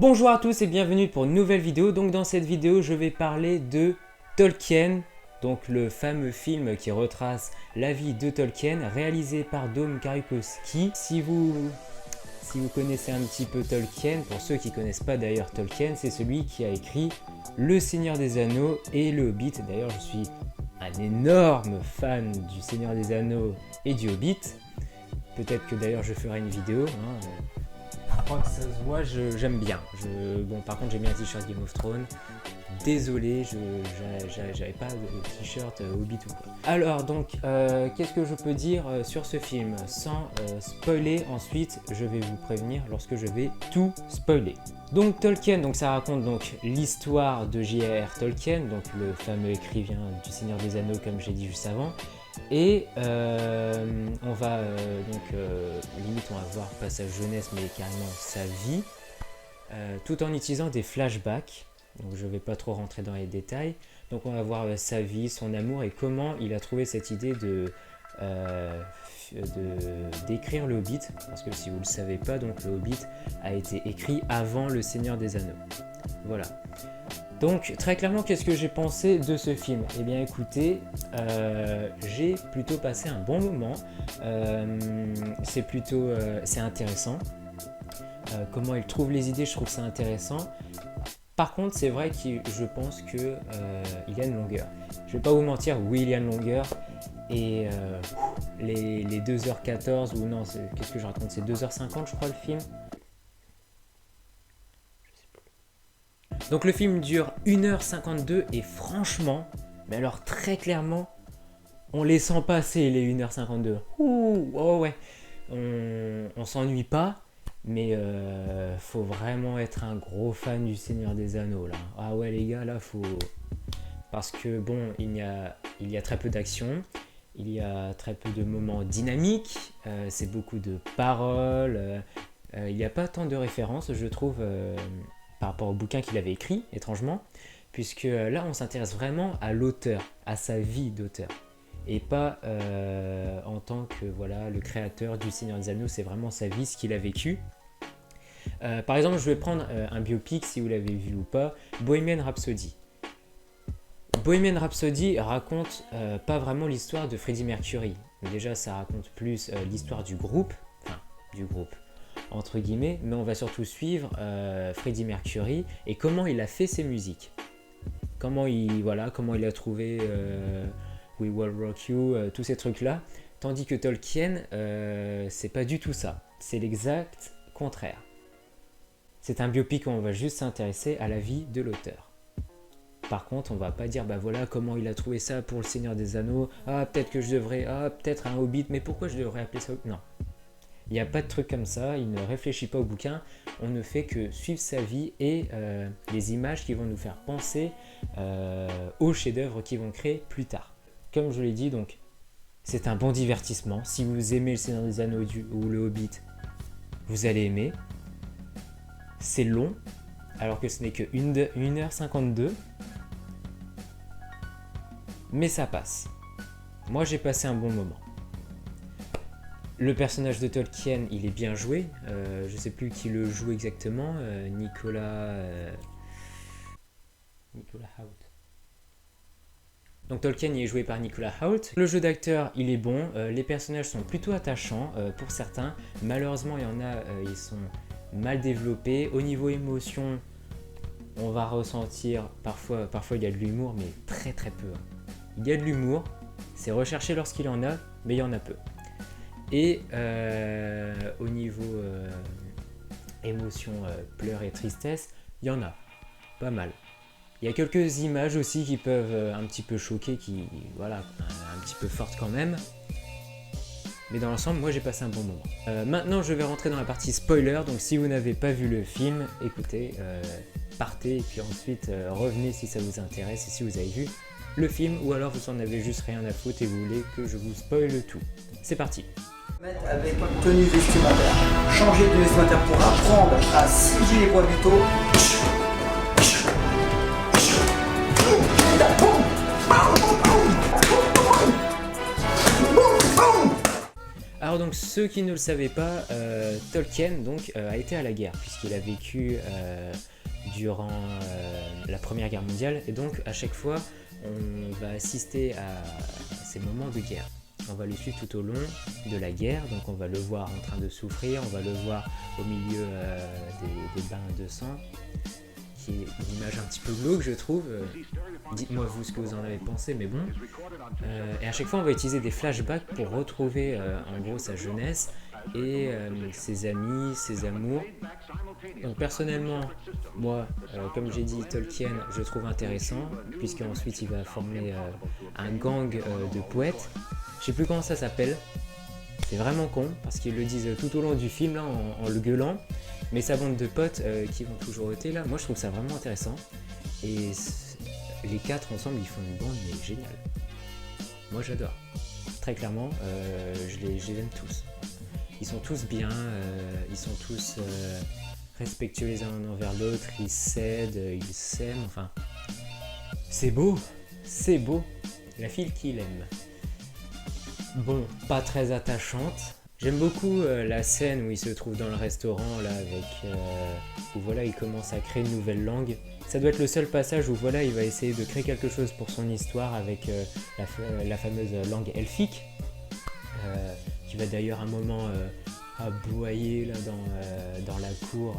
Bonjour à tous et bienvenue pour une nouvelle vidéo. Donc dans cette vidéo, je vais parler de Tolkien, donc le fameux film qui retrace la vie de Tolkien, réalisé par Dom Karikowski. Si vous connaissez un petit peu Tolkien, pour ceux qui ne connaissent pas d'ailleurs Tolkien, c'est celui qui a écrit Le Seigneur des Anneaux et Le Hobbit. D'ailleurs, je suis un énorme fan du Seigneur des Anneaux et du Hobbit. Peut-être que d'ailleurs je ferai une vidéo. Je crois que ça se voit, j'aime bien. Bon, par contre, j'ai mis un t-shirt Game of Thrones. Désolé, j'avais pas de t-shirt Hobbit ou quoi. Alors, donc, qu'est-ce que je peux dire sur ce film sans spoiler? Ensuite, je vais vous prévenir lorsque je vais tout spoiler. Donc, Tolkien, donc ça raconte donc l'histoire de J.R.R. Tolkien, donc le fameux écrivain du Seigneur des Anneaux, comme j'ai dit juste avant. Et on va limite on va voir pas sa jeunesse mais carrément sa vie, tout en utilisant des flashbacks. Donc je vais pas trop rentrer dans les détails. Donc on va voir sa vie, son amour et comment il a trouvé cette idée d'écrire le Hobbit. Parce que si vous le savez pas, donc le Hobbit a été écrit avant le Seigneur des Anneaux. Voilà. Donc très clairement, qu'est-ce que j'ai pensé de ce film? Eh bien écoutez, j'ai plutôt passé un bon moment, c'est intéressant, comment il trouve les idées, je trouve ça intéressant. Par contre, c'est vrai que je pense qu'il y a une longueur. Je vais pas vous mentir, oui il y a une longueur, et les 2h14, ou non, qu'est-ce que je raconte, c'est 2h50 je crois le film. Donc le film dure 1h52 et franchement, mais alors très clairement, on les sent passer les 1h52. Ouh, oh ouais, on s'ennuie pas, mais faut vraiment être un gros fan du Seigneur des Anneaux là. Ah ouais les gars, là faut... Parce que bon, il y a très peu d'action, il y a très peu de moments dynamiques, c'est beaucoup de paroles, il n'y a pas tant de références je trouve... par rapport au bouquin qu'il avait écrit, étrangement, puisque là on s'intéresse vraiment à l'auteur, à sa vie d'auteur, et pas en tant que voilà, le créateur du Seigneur des Anneaux, c'est vraiment sa vie, ce qu'il a vécu. Par exemple, je vais prendre un biopic, si vous l'avez vu ou pas, Bohemian Rhapsody. Bohemian Rhapsody raconte pas vraiment l'histoire de Freddie Mercury, déjà ça raconte plus l'histoire du groupe, entre guillemets, mais on va surtout suivre Freddie Mercury et comment il a fait ses musiques, comment il a trouvé We Will Rock You, tous ces trucs là, tandis que Tolkien c'est pas du tout ça, c'est l'exact contraire. C'est un biopic où on va juste s'intéresser à la vie de l'auteur. Par contre on va pas dire bah voilà comment il a trouvé ça pour le Seigneur des Anneaux, ah peut-être que je devrais, ah peut-être un Hobbit, mais pourquoi je devrais appeler ça, non. Il n'y a pas de truc comme ça, il ne réfléchit pas au bouquin, on ne fait que suivre sa vie et les images qui vont nous faire penser aux chefs-d'œuvre qu'ils vont créer plus tard. Comme je l'ai dit, donc, c'est un bon divertissement. Si vous aimez le Seigneur des Anneaux ou le Hobbit, vous allez aimer. C'est long, alors que ce n'est que 1h52, mais ça passe. Moi, j'ai passé un bon moment. Le personnage de Tolkien, il est bien joué. Je sais plus qui le joue exactement. Nicolas Hoult. Donc Tolkien, il est joué par Nicolas Hoult. Le jeu d'acteur, il est bon. Les personnages sont plutôt attachants pour certains. Malheureusement, il y en a, ils sont mal développés. Au niveau émotion, on va ressentir parfois il y a de l'humour, mais très très peu. Il y a de l'humour. C'est recherché lorsqu'il y en a, mais il y en a peu. Et au niveau émotion, pleurs et tristesse, il y en a pas mal. Il y a quelques images aussi qui peuvent un petit peu choquer, qui voilà, un petit peu fortes quand même. Mais dans l'ensemble, moi j'ai passé un bon moment. Maintenant je vais rentrer dans la partie spoiler, donc si vous n'avez pas vu le film, écoutez, partez et puis ensuite revenez si ça vous intéresse et si vous avez vu le film, ou alors vous en avez juste rien à foutre et vous voulez que je vous spoile tout. C'est parti. Avec une tenue vestimentaire, changer de vestimentaire pour apprendre à scier les poids vitaux. Alors Alors donc ceux qui ne le savaient pas, Tolkien donc a été à la guerre puisqu'il a vécu durant la Première Guerre mondiale et donc à chaque fois on va assister à ces moments de guerre. On va le suivre tout au long de la guerre, donc on va le voir en train de souffrir, on va le voir au milieu des bains de sang, qui est une image un petit peu glauque je trouve. Dites-moi vous ce que vous en avez pensé, mais bon. Et à chaque fois on va utiliser des flashbacks pour retrouver en gros sa jeunesse et ses amis, ses amours. Donc personnellement, moi, comme j'ai dit, Tolkien, je trouve intéressant, puisqu'ensuite il va former un gang de poètes. Je sais plus comment ça s'appelle, c'est vraiment con, parce qu'ils le disent tout au long du film là, en le gueulant, mais sa bande de potes qui vont toujours ôter là, moi je trouve ça vraiment intéressant. Et les 4 ensemble, ils font une bande mais géniale. Moi j'adore. Très clairement, je les aime tous. Ils sont tous bien, ils sont tous respectueux les uns envers l'autre, ils s'aident, ils s'aiment, enfin... C'est beau, la fille qu'il aime. Bon, pas très attachante. J'aime beaucoup la scène où il se trouve dans le restaurant là avec où voilà il commence à créer une nouvelle langue. Ça doit être le seul passage où voilà il va essayer de créer quelque chose pour son histoire avec la fameuse langue elfique qui va d'ailleurs un moment aboyer là dans la cour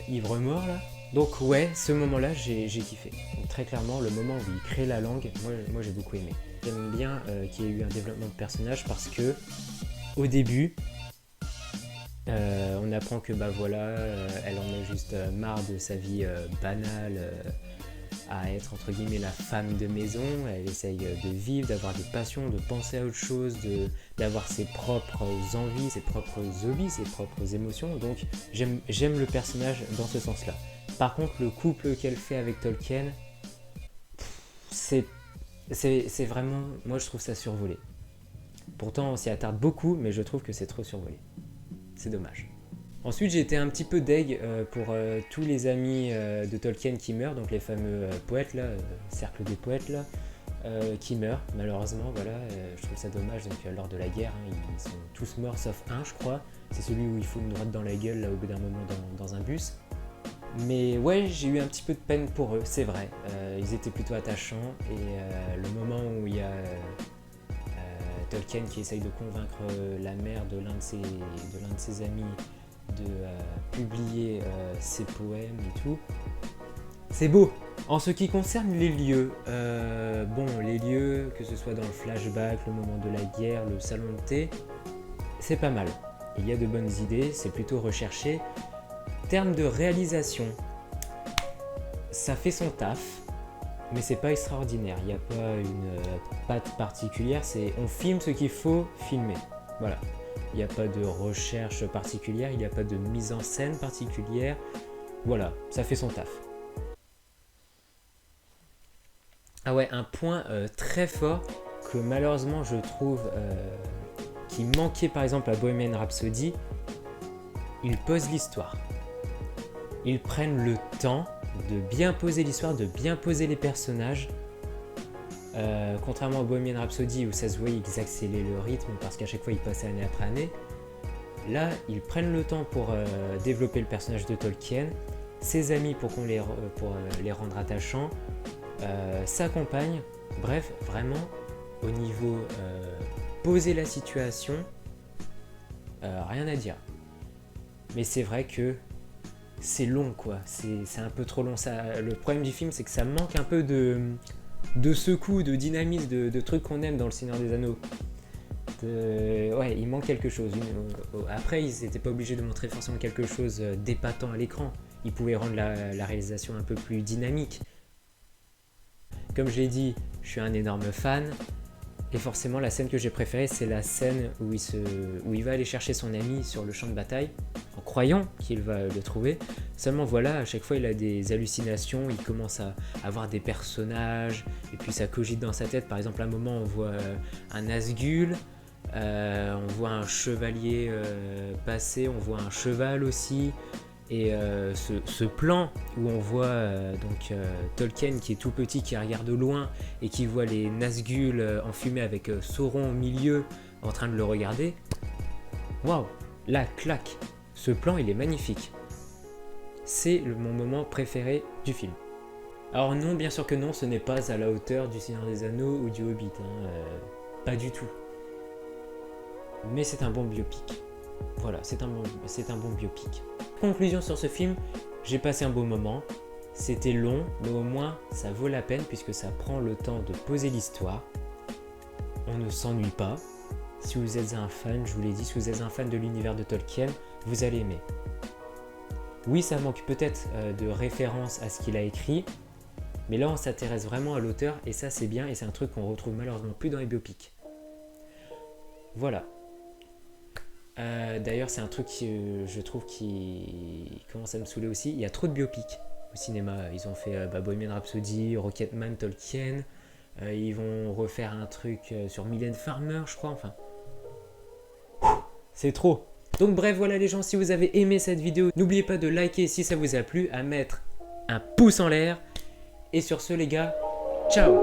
ivre-mort là. Donc ouais, ce moment-là j'ai kiffé. Donc, très clairement le moment où il crée la langue, moi j'ai beaucoup aimé. J'aime bien qu'il y ait eu un développement de personnage parce que au début, on apprend que bah voilà, elle en a juste marre de sa vie banale à être entre guillemets la femme de maison. Elle essaye de vivre, d'avoir des passions, de penser à autre chose, d'avoir ses propres envies, ses propres hobbies, ses propres émotions. Donc j'aime le personnage dans ce sens-là. Par contre, le couple qu'elle fait avec Tolkien, c'est vraiment, moi je trouve ça survolé. Pourtant on s'y attarde beaucoup, mais je trouve que c'est trop survolé. C'est dommage. Ensuite j'ai été un petit peu deg pour tous les amis de Tolkien qui meurent, donc les fameux poètes là, cercle des poètes là, qui meurent malheureusement, voilà, je trouve ça dommage, donc lors de la guerre, hein, ils sont tous morts sauf un je crois, c'est celui où il faut une droite dans la gueule là au bout d'un moment dans un bus. Mais ouais, j'ai eu un petit peu de peine pour eux, c'est vrai. Ils étaient plutôt attachants et le moment où il y a Tolkien qui essaye de convaincre la mère de l'un de ses amis de publier ses poèmes et tout, c'est beau. En ce qui concerne les lieux, les lieux, que ce soit dans le flashback, le moment de la guerre, le salon de thé, c'est pas mal. Il y a de bonnes idées, c'est plutôt recherché. Termes de réalisation, ça fait son taf, mais c'est pas extraordinaire. Il n'y a pas une patte particulière, on filme ce qu'il faut filmer. Voilà. Il n'y a pas de recherche particulière, il n'y a pas de mise en scène particulière. Voilà, ça fait son taf. Ah ouais, un point très fort que malheureusement je trouve qui manquait par exemple à Bohemian Rhapsody, il pose l'histoire. Ils prennent le temps de bien poser l'histoire, de bien poser les personnages. Contrairement à Bohemian Rhapsody où ça se voyait qu'ils accéléraient le rythme parce qu'à chaque fois ils passaient année après année. Là, ils prennent le temps pour développer le personnage de Tolkien, ses amis pour les rendre attachants, sa compagne. Bref, vraiment, au niveau poser la situation, rien à dire. Mais c'est vrai que c'est long quoi, c'est un peu trop long. Le problème du film c'est que ça manque un peu de secoues, de dynamisme, de trucs qu'on aime dans le Seigneur des Anneaux. Ouais, il manque quelque chose. Après ils n'étaient pas obligés de montrer forcément quelque chose d'épatant à l'écran. Ils pouvaient rendre la réalisation un peu plus dynamique. Comme je l'ai dit, je suis un énorme fan. Et forcément la scène que j'ai préférée c'est la scène où il va aller chercher son ami sur le champ de bataille en croyant qu'il va le trouver. Seulement voilà, à chaque fois il a des hallucinations, il commence à avoir des personnages et puis ça cogite dans sa tête. Par exemple à un moment on voit un Nazgûl, on voit un chevalier passer, on voit un cheval aussi. Et ce plan où on voit Tolkien qui est tout petit, qui regarde au loin et qui voit les Nazgûl enfumés avec Sauron au milieu en train de le regarder, Waouh, la claque. Ce plan, il est magnifique. C'est mon moment préféré du film. Alors non, bien sûr que non, ce n'est pas à la hauteur du Seigneur des Anneaux ou du Hobbit. Pas du tout. Mais c'est un bon biopic. Voilà, c'est un bon biopic. Conclusion sur ce film, j'ai passé un beau moment. C'était long, mais au moins ça vaut la peine puisque ça prend le temps de poser l'histoire. On ne s'ennuie pas. Si vous êtes un fan, je vous l'ai dit, si vous êtes un fan de l'univers de Tolkien, vous allez aimer. Oui, ça manque peut-être de référence à ce qu'il a écrit, mais là on s'intéresse vraiment à l'auteur et ça c'est bien et c'est un truc qu'on retrouve malheureusement plus dans les biopics. Voilà. D'ailleurs c'est un truc que je trouve qui commence à me saouler aussi. Il y a trop de biopics au cinéma. Ils ont fait Bohemian Rhapsody, Rocketman, Tolkien. Ils vont refaire un truc sur Mylène Farmer, je crois. Enfin, c'est trop. Donc bref, voilà les gens, si vous avez aimé cette vidéo, n'oubliez pas de liker si ça vous a plu, à mettre un pouce en l'air. Et sur ce les gars, ciao!